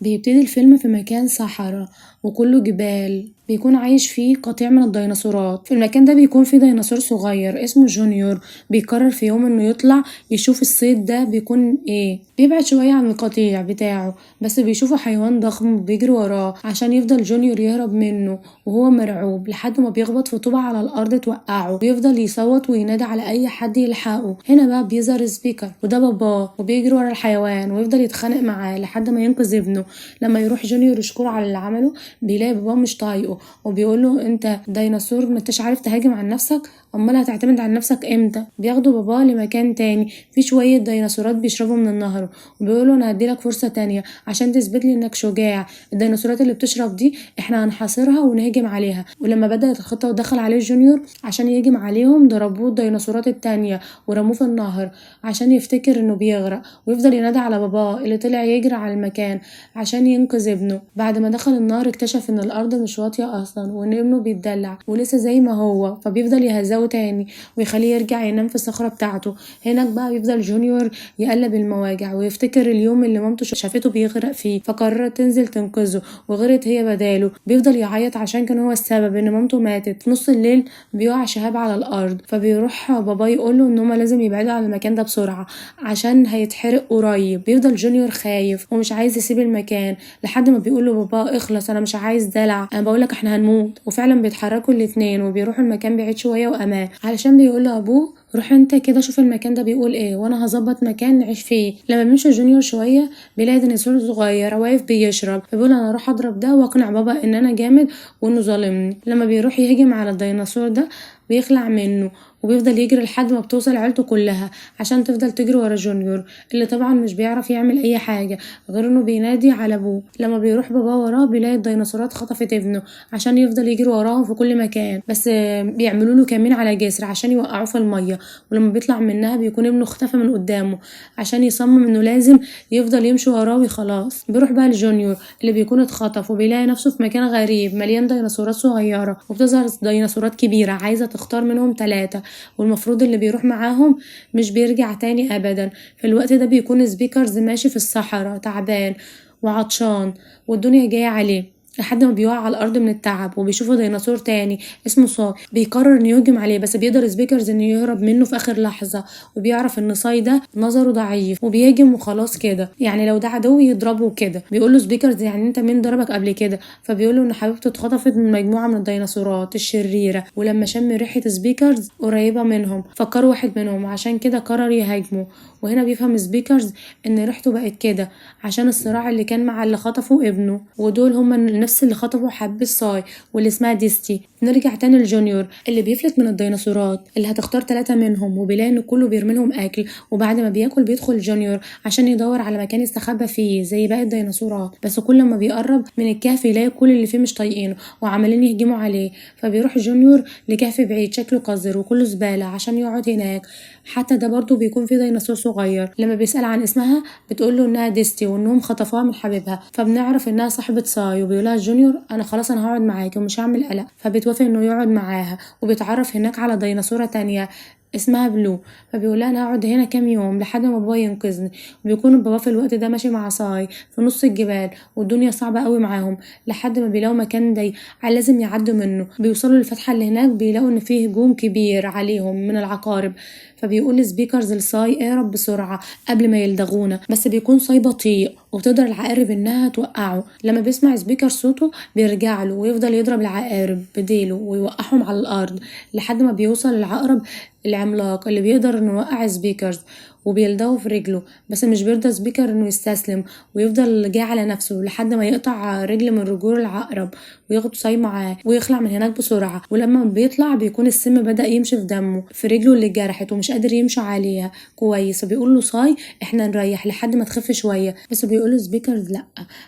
بيبتدي الفيلم في مكان صحراء وكله جبال، بيكون عايش فيه قطيع من الديناصورات. في المكان ده بيكون فيه ديناصور صغير اسمه جونيور، بيقرر في يوم انه يطلع يشوف الصيد ده بيكون ايه. بيبعد شوية عن القطيع بتاعه بس بيشوفه حيوان ضخم وبيجري وراه عشان يفضل جونيور يهرب منه وهو مرعوب، لحد ما بيخبط في طوبة على الارض توقعه، ويفضل يصوت وينادي على اي حد يلحقه. هنا بقى بيظهر سبيكر وده باباه، وبيجري ورا الحيوان ويفضل يتخانق معاه لحد ما ينقذ ابنه. لما يروح جونيور يشكره على اللي عمله بيلاقي باباه مش طايقه وبيقوله انت ديناصور ما انتش عارف تهاجم عن نفسك، امال هتعتمد على نفسك امتى؟ بياخدوا باباه لمكان تاني فيه شويه ديناصورات بيشربوا من النهر، وبيقولوا انا هديلك فرصه تانية عشان تثبت لي انك شجاع. الديناصورات اللي بتشرب دي احنا هنحاصرها ونهجم عليها. ولما بدات الخطه ودخل عليه جونيور عشان يهجم عليهم ضربوه الديناصورات التانية ورموه في النهر عشان يفتكر انه بيغرق، ويفضل ينادي على باباه اللي طلع يجري على المكان عشان ينقذ ابنه. بعد ما دخل النهر اكتشف ان الارض مش واطيه اصلا وان ابنه بيتدلع ولسه زي ما هو، فبيفضل يهزقه تاني ويخليه يرجع ينام في الصخره بتاعته. هناك بقى بيفضل جونيور يقلب المواجع ويفتكر اليوم اللي مامته شافته بيغرق فيه، فقررت تنزل تنقذه وغرقت هي بداله. بيفضل يعيط عشان كان هو السبب ان مامته ماتت. في نص الليل بيقع شهاب على الارض، فبيروح بابا يقوله ان هما لازم يبعدوا عن المكان ده بسرعه عشان هيتحرق قريب. بيفضل جونيور خايف ومش عايز يسيب المكان لحد ما بيقول له بابا اخلص انا مش عايز دلع، انا بقولك احنا هنموت. وفعلا بيتحركوا الاتنين وبيروحوا المكان بعيد شويه وامان، علشان بيقول له ابوه روح انت كده شوف المكان ده بيقول ايه وانا هظبط مكان نعيش فيه. لما بيمشي جونيور شويه بيلاقي ديناصور صغير واقف بيشرب، فبيقول انا اروح اضرب ده واقنع بابا ان انا جامد وانه ظالمني. لما بيروح يهجم على الديناصور ده بيخلع منه وبيفضل يجري لحد ما بتوصل عيلته كلها عشان تفضل تجري ورا جونيور اللي طبعا مش بيعرف يعمل اي حاجه غير انه بينادي على ابوه. لما بيروح بابا وراه بيلاقي الديناصورات خطفت ابنه عشان يفضل يجري وراهم في كل مكان، بس بيعملوا له كمين على جسر عشان يوقعوه في الميه. ولما بيطلع منها بيكون ابنه اختفى من قدامه عشان يصمم انه لازم يفضل يمشي وراه وخلاص. بيروح بقى لجونيور اللي بيكون اتخطف وبيلاقي نفسه في مكان غريب مليان ديناصورات صغيره، وبتظهر ديناصورات كبيره عايزه تختار منهم 3، والمفروض اللي بيروح معاهم مش بيرجع تاني ابدا. في الوقت ده بيكون سبيكرز ماشي في الصحراء تعبان وعطشان والدنيا جايه عليه لحد ما بيقع على الارض من التعب، وبيشوفه ديناصور تاني اسمه صاي بيقرر انه يهجم عليه، بس بيقدر سبيكرز انه يهرب منه في اخر لحظه، وبيعرف ان صاي ده نظره ضعيف وبيهجم وخلاص كده، يعني لو ده عدو يضربه كده. بيقول له سبيكرز يعني انت مين ضربك قبل كده؟ فبيقول له ان حبيبته اتخطفت من مجموعه من الديناصورات الشريره، ولما شم ريحه سبيكرز قريبه منهم فكر واحد منهم عشان كده قرر يهاجمه. وهنا بيفهم سبيكرز ان ريحته بقت كده عشان الصراع اللي كان مع اللي خطفوا ابنه، ودول هما نفس اللي خطفوا حبة صاي واللي اسمها ديستي. نرجع تاني لجونيور اللي بيفلت من الديناصورات اللي هتختار 3 منهم، وبيلاقي ان كله بيرمي لهم اكل، وبعد ما بياكل بيدخل جونيور عشان يدور على مكان يستخبى فيه زي باقي الديناصورات، بس كل ما بيقرب من الكهف يلاقي كل اللي فيه مش طايقينه وعمالين يهجموا عليه. فبيروح جونيور لكهف بعيد شكله قذر وكله زبالة عشان يقعد هناك. حتى ده برضه بيكون فيه ديناصور صغير، لما بيسأل عن اسمها بتقوله انها ديستي وانهم خطفوها من حبيبها، فبنعرف انها صاحبة صاي، وبيقولها جونيور انا خلاص انا هقعد معاكي ومش هعمل قلق، فبتوافق انه يقعد معاها. وبيتعرف هناك على ديناصورة تانية اسمها بلو، فبيقولها انا هقعد هنا كام يوم لحد ما بابا ينقذني. وبيكون بابا في الوقت ده ماشي مع صاي في نص الجبال والدنيا صعبة قوي معاهم لحد ما بيلاقوا مكان ضيق لازم يعدوا منه. بيوصلوا للفتحة اللي هناك بيلاقوا ان فيه هجوم كبير عليهم من العقارب، فبيقول سبيكرز لصاي اهرب بسرعة قبل ما يلدغونا، بس بيكون صاي بطيء وبتقدر العقارب انها توقعه. لما بيسمع سبيكر صوته بيرجع له ويفضل يضرب العقارب بديله ويوقعهم على الارض لحد ما بيوصل العقرب العملاق اللي بيقدر انه يوقع سبيكرز وبيلدغه في رجله، بس مش بيرضى سبيكر انه يستسلم ويفضل جاي على نفسه لحد ما يقطع رجل من رجول العقرب وياخد صاي معاه ويخلع من هناك بسرعة. ولما بيطلع بيكون السم بدأ يمشي في دمه في رجله اللي اتجرحت ومش قادر يمشي عليها كويس، فبيقول له صاي احنا نريح لحد ما تخف شوية، بس بيقول له سبيكرز لا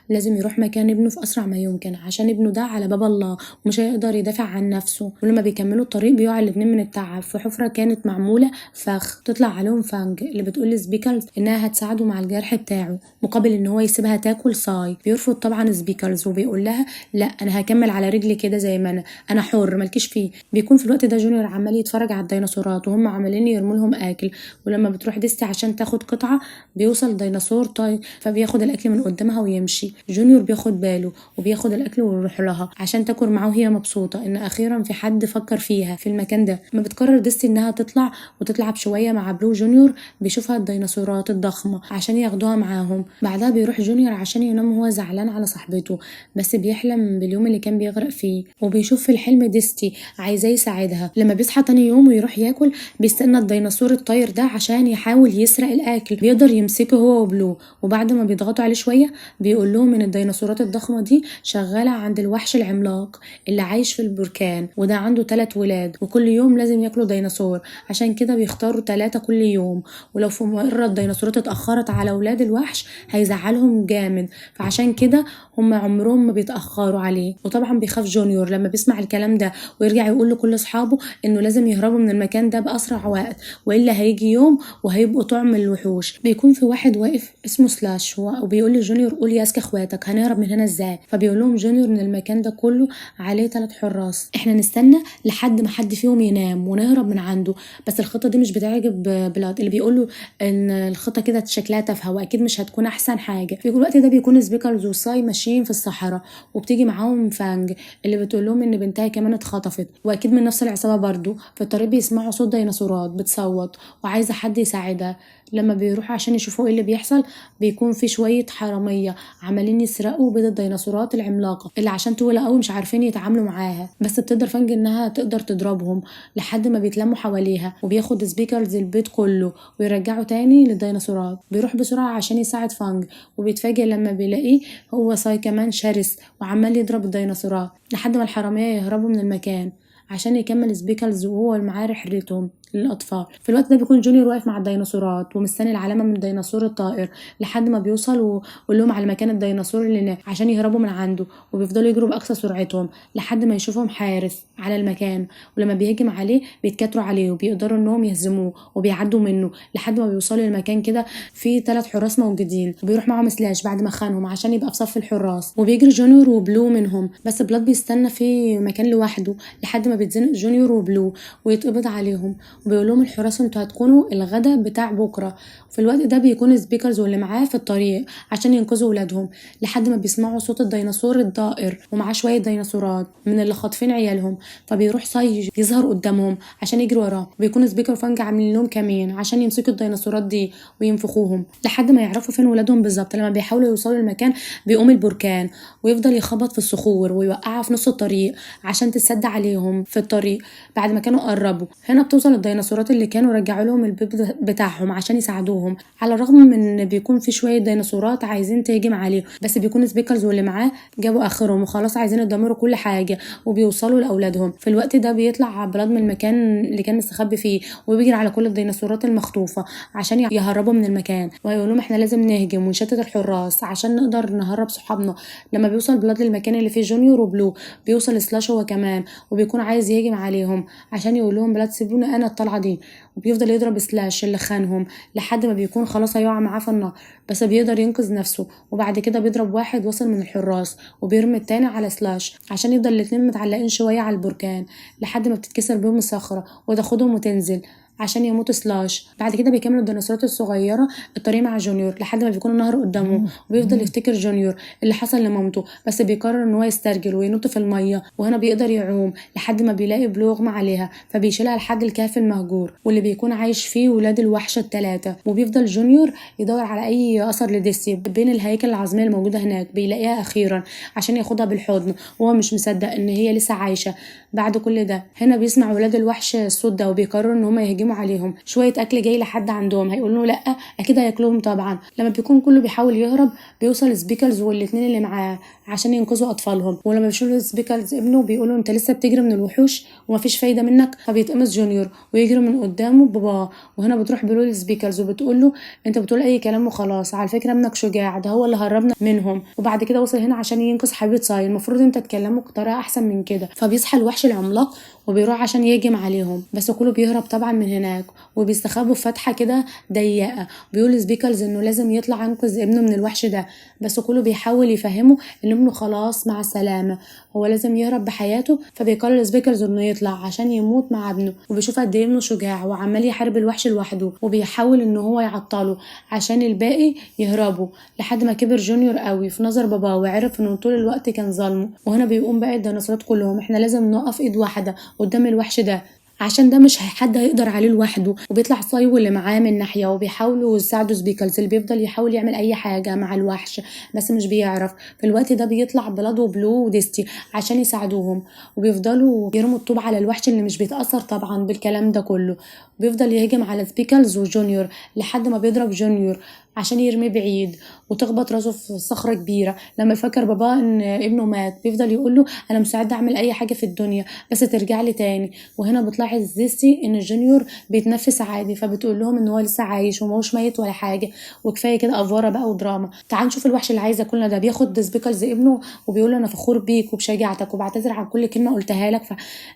لازم يروح مكان ابنه في اسرع ما يمكن عشان ابنه ده على باب الله ومش هيقدر يدافع عن نفسه. ولما بيكملوا الطريق بيقع الاتنين من التعب في حفرة كانت معمولة فخ تطلع عليهم فانج اللي بتقول لسبيكلز انها هتساعده مع الجرح بتاعه مقابل ان هو يسيبها تاكل صاي. بيرفض طبعا سبيكلز وبيقول لها لا انا هكمل على رجلي كده زي ما انا حر مالكيش فيه. بيكون في الوقت ده جونيور عمال يتفرج على الديناصورات وهم عمالين يرموا لهم اكل، ولما بتروح ديستي عشان تاخد قطعه بيوصل ديناصور طاي فبياخد الاكل من قدامها ويمشي. جونيور بياخد باله وبياخد الاكل ويروح لها عشان تاكل معاه وهي مبسوطه ان اخيرا في حد فكر فيها في المكان ده. ما بتقرر ديستي انها تطلع وتلعب شويه مع بلو جونيور بيشوفها الديناصورات الضخمه عشان ياخدوها معاهم. بعدها بيروح جونيور عشان ينام وهو زعلان على صاحبته بس بيحلم باليوم اللي كان بيغرق فيه، وبيشوف في الحلم ديستي عايزاه يساعدها. لما بيصحى تاني يوم ويروح ياكل بيستنى الديناصور الطاير ده عشان يحاول يسرق الاكل، بيقدر يمسكه هو وبلو، وبعد ما بيضغطوا عليه شويه بيقول لهم ان الديناصورات الضخمه دي شغاله عند الوحش العملاق اللي عايش في البركان، وده عنده 3 ولاد وكل يوم لازم ياكلوا ديناصور، عشان كده بيختاروا 3 كل يوم، ولو في مرة الديناصورات اتأخرت على ولاد الوحش هيزعلهم جامد، فعشان كده هم عمرهم ما بيتأخروا عليه. وطبعا بيخاف جونيور لما بيسمع الكلام ده ويرجع يقول لكل اصحابه انه لازم يهربوا من المكان ده بأسرع وقت والا هيجي يوم وهيبقوا طعم الوحوش. بيكون في واحد واقف اسمه سلاش وبيقول لجونيور قول يا اذكى اخواتك هنهرب من هنا ازاي، فبيقول لهم جونيور ان المكان ده كله عليه 3 حراس، احنا نستنى لحد ما حد فيهم ينام ونهرب من عنده. بس الخطه دي مش بتعجب بلاد اللي بيقولوا ان الخطه كده شكلها تافهه واكيد مش هتكون احسن حاجه. في الوقت ده بيكون سبيكلز وساي ماشيين في الصحراء وبتيجي معاهم فانج اللي بتقول لهم ان بنتها كمان اتخطفت واكيد من نفس العصابه برضو. في الطريق بيسمعوا صوت ديناصورات بتصوت وعايزه حد يساعدها. لما بيروحوا عشان يشوفوا ايه اللي بيحصل بيكون في شويه حراميه عمالين يسرقوا بيض الديناصورات العملاقه اللي عشان طويله قوي مش عارفين يتعاملوا معاها، بس بتقدر فانج انها تقدر تضربهم لحد ما بيتلموا حواليها، وبياخد سبيكلز البيض كله ويرجعه تاني للديناصورات. بيروح بسرعه عشان يساعد فانج وبيتفاجئ لما بيلاقيه هو ساي كمان شرس وعمال يضرب الديناصورات لحد ما الحراميه يهربوا من المكان عشان يكمل سبيكلز وهو معاه رحلتهم للأطفال. في الوقت ده بيكون جونيور واقف مع الديناصورات ومستني العلامة من الديناصور الطائر لحد ما بيوصل ويقول لهم على مكان الديناصور اللي هناك عشان يهربوا من عنده، وبيفضلوا يجروا بأقصى سرعتهم لحد ما يشوفهم حارس على المكان، ولما بيهجم عليه بيتكتروا عليه وبيقدروا انهم يهزموه وبيعدوا منه لحد ما بيوصلوا للمكان كده في 3 حراس موجودين، وبيروح معاهم سلاش بعد ما خانهم عشان يبقى في صف الحراس، وبيجري جونيور وبلو منهم، بس بلاد بيستنى في مكان لوحده لحد ما بيتزنق جونيور وبلو ويتقبض عليهم، وبيقول لهم الحراس انتوا هتكونوا الغدا بتاع بكره. في الوقت ده بيكون سبيكرز واللي معاه في الطريق عشان ينقذوا ولادهم لحد ما بيسمعوا صوت الديناصور الضائر ومعاه شويه ديناصورات من اللي خاطفين عيالهم، فبيروح ساي يظهر قدامهم عشان يجري وراه، وبيكون سبيكر وفانج عاملين لهم كمين عشان يمسكوا الديناصورات دي وينفخوهم لحد ما يعرفوا فين ولادهم بالظبط. لما بيحاولوا يوصلوا المكان بيقوم البركان ويفضل يخبط في الصخور ويوقعها في نص الطريق عشان تسد عليهم في الطريق بعد ما كانوا قربوا. هنا بتوصل الديناصورات اللي كانوا رجعوا لهم البيض بتاعهم عشان يساعدوهم، على الرغم من ان بيكون في شويه ديناصورات عايزين تهجم عليه، بس بيكون سبيكلز واللي معاه جابوا اخرهم وخلاص عايزين يدمروا كل حاجه وبيوصلوا لاولادهم. في الوقت ده بيطلع بلاد من المكان اللي كان مستخبي فيه وبيجري على كل الديناصورات المخطوفه عشان يهربوا من المكان، وهيقول لهم احنا لازم نهجم ونشتت الحراس عشان نقدر نهرب صحابنا. لما بيوصل بلاد للمكان اللي فيه جونيور وبلو بيوصل سلاش هو كمان وبيكون عايز يهجم عليهم عشان يقول لهم بلاد سيبوني انا الطلعه دي، وبيفضل يضرب سلاش اللي خانهم لحد ما بيكون خلاص هيقع معاه في النار، بس بيقدر ينقذ نفسه. وبعد كده بيضرب واحد وصل من الحراس وبيرمي التاني على سلاش عشان يفضل الاتنين متعلقين شويه على البركان لحد ما بتتكسر بيهم الصخره وتاخدهم وتنزل عشان يموت سلاش. بعد كده بيكملوا الديناصورات الصغيره الطريق مع جونيور لحد ما بيكون النهر قدامهم، وبيفضل يفتكر جونيور اللي حصل لمامته، بس بيقرر ان هو يسترجل وينط في الميه، وهنا بيقدر يعوم لحد ما بيلاقي بلو يغمى عليها فبيشيلها لحد الكهف المهجور واللي بيكون عايش فيه ولاد الوحش ال3. وبيفضل جونيور يدور على اي اثر لديسي بين الهياكل العظميه الموجوده هناك، بيلاقيها اخيرا عشان ياخدها بالحضن وهو مش مصدق ان هي لسه عايشه بعد كل ده. هنا بيسمع ولاد الوحش الصوت ده وبيقرروا ان هم يهجموا عليهم، شويه اكل جاي لحد عندهم هيقولوا لا اكيد هياكلوهم طبعا. لما بيكون كله بيحاول يهرب بيوصل سبيكلز والاتنين اللي معاه عشان ينقذوا اطفالهم، ولما بيشوفوا سبيكلز ابنه بيقولوا انت لسه بتجري من الوحوش ومفيش فايده منك، فبيتقمص جونيور ويجري من قدامه باباه. وهنا بتروح بلو لسبيكلز وبتقول له انت بتقول اي كلام وخلاص، على فكره ابنك شجاع ده هو اللي هربنا منهم، وبعد كده وصل هنا عشان ينقذ حبيبه ساي، المفروض انت تكلمه بطريقه احسن من كده. فبيصحى الوحش العملاق وبيروح عشان يهجم عليهم، بس كله بيهرب طبعا من هناك وبيستخبوا في فتحة كده ضيقة. بيقول سبيكلز انه لازم يطلع ينقذ ابنه من الوحش ده، بس كله بيحاول يفهمه ان ابنه خلاص مع السلامة، هو لازم يهرب بحياته. فبيقرر سبيكلز انه يطلع عشان يموت مع ابنه، وبيشوف قد ايه ابنه شجاع وعمال يحارب الوحش لوحده، وبيحاول ان هو يعطله عشان الباقي يهربوا. لحد ما كبر جونيور قوي في نظر باباه وعرف انه طول الوقت كان ظالمه. وهنا بيقوم بقى الديناصورات كلهم احنا لازم نقف ايد واحدة قدام الوحش ده، عشان ده مش حد هيقدر عليه لوحده. وبيطلع سايو اللي معاه من ناحيه وبيحاولوا يساعدوا سبيكلز اللي بيفضل يحاول يعمل اي حاجه مع الوحش بس مش بيعرف. في الوقت ده بيطلع بلاد وبلو وديستي عشان يساعدوهم، وبيفضلوا يرموا الطوب على الوحش اللي مش بيتاثر طبعا بالكلام ده كله. بيفضل يهجم على سبيكلز وجونيور لحد ما بيضرب جونيور عشان يرميه بعيد وتخبط راسه في صخره كبيره. لما يفكر باباه ان ابنه مات بيفضل يقول له انا مستعد اعمل اي حاجه في الدنيا بس ترجع لي تاني. وهنا بتلاحظ زيسي ان جونيور بيتنفس عادي، فبتقول لهم ان هو لسه عايش وماهوش ميت ولا حاجه، وكفايه كده افوره بقى ودراما. تعال نشوف الوحش اللي عايز ياكلنا ده. بياخد سبيكلز ابنه وبيقول له انا فخور بيك وبشجاعتك وبعتذر عن كل كلمه قلتها لك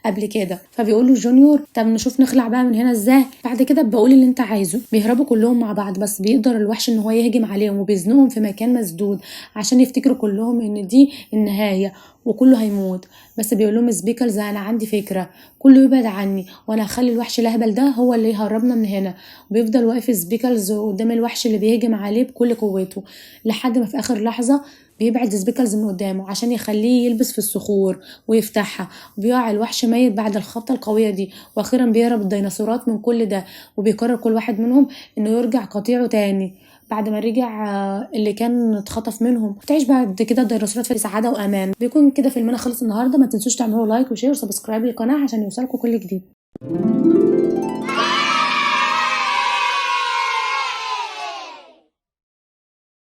قبل كده. فبيقول له جونيور طب نشوف نخلع بقى من هنا ازاي، بعد كده بقول اللي انت عايزه. بيهربوا كلهم مع بعض بس بيقدر الوحش ان هو يهجم عليهم وبيزنقهم في مكان مسدود عشان يفتكروا كلهم ان دي النهايه وكله هيموت. بس بيقول لهم سبيكلز انا عندي فكره، كله يبعد عني وانا هخلي الوحش الاهبل ده هو اللي يهربنا من هنا. بيفضل واقف سبيكلز قدام الوحش اللي بيهجم عليه بكل قوته لحد ما في اخر لحظه بيبعد سبيكلز من قدامه عشان يخليه يلبس في الصخور ويفتحها. وبيقع الوحش ميت بعد الخبطه القويه دي. واخيرا بيهرب الديناصورات من كل ده، وبيقرر كل واحد منهم انه يرجع قطيعه تاني بعد ما رجع اللي كان اتخطف منهم. وتعيش بعد كده الديناصورات في سعاده وامان. بيكون كده فيلمنا خلص النهارده. ما تنسوش تعملوا لايك وشير وسبسكرايب للقناه عشان يوصلكم كل جديد.